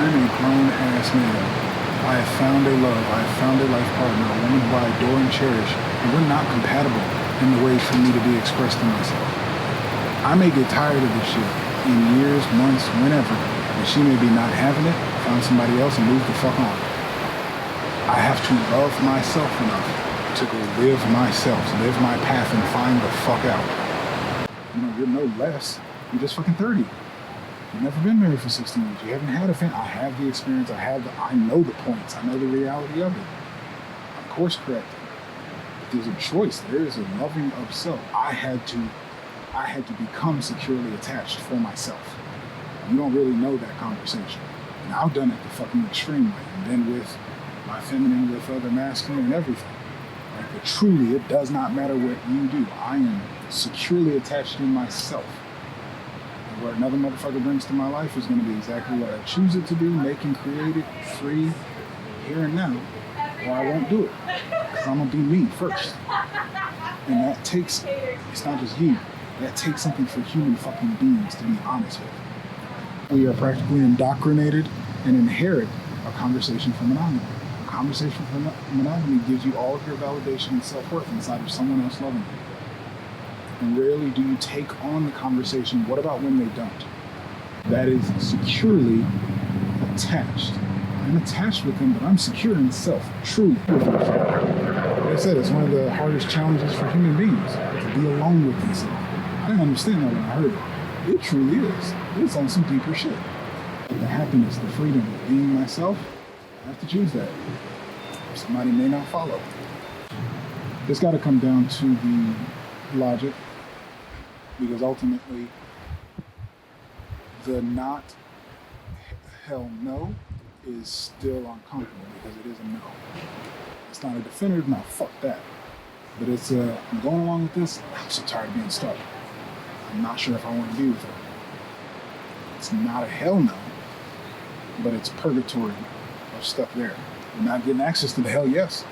am a grown-ass man. I have found a love. I have found a life partner, a woman who I adore and cherish, and we're not compatible in the ways for me to be expressed in myself. I may get tired of this shit in years, months, whenever, and she may be not having it, find somebody else and move the fuck on. I have to love myself enough to go live myself, live my path, and find the fuck out. You know, you're no less. You're just fucking 30. You've never been married for 16 years. You haven't had a family. I have the experience. I know the points. I know the reality of it. I'm course corrected. But there's a choice. There is a loving of self. I had to become securely attached for myself. You don't really know that conversation. And I've done it the fucking extreme way. And then with my feminine, with other masculine, and everything. Like, but truly, it does not matter what you do. I am securely attached in myself. And what another motherfucker brings to my life is going to be exactly what I choose it to be, make and create it free, here and now, or I won't do it. Because I'm going to be me first. And that takes, it's not just you, that takes something for human fucking beings to be honest with. We are practically indoctrinated and inherit a conversation for monogamy. A conversation for monogamy gives you all of your validation and self-worth inside of someone else loving you. And rarely do you take on the conversation, what about when they don't? That is securely attached. I'm attached with them, but I'm secure in self, truly. Like I said, it's one of the hardest challenges for human beings, to be alone with themselves. I didn't understand that when I heard it. It truly is. It's on some deeper shit. The happiness, the freedom of being myself, I have to choose that. Somebody may not follow. It's got to come down to the logic, because ultimately, the not hell no is still uncomfortable because it is a no. It's not a definitive no, fuck that. But it's I'm going along with this, I'm so tired of being stuck. I'm not sure if I want to be with her. It's not a hell no, but it's purgatory of stuff there. We're not getting access to the hell yes.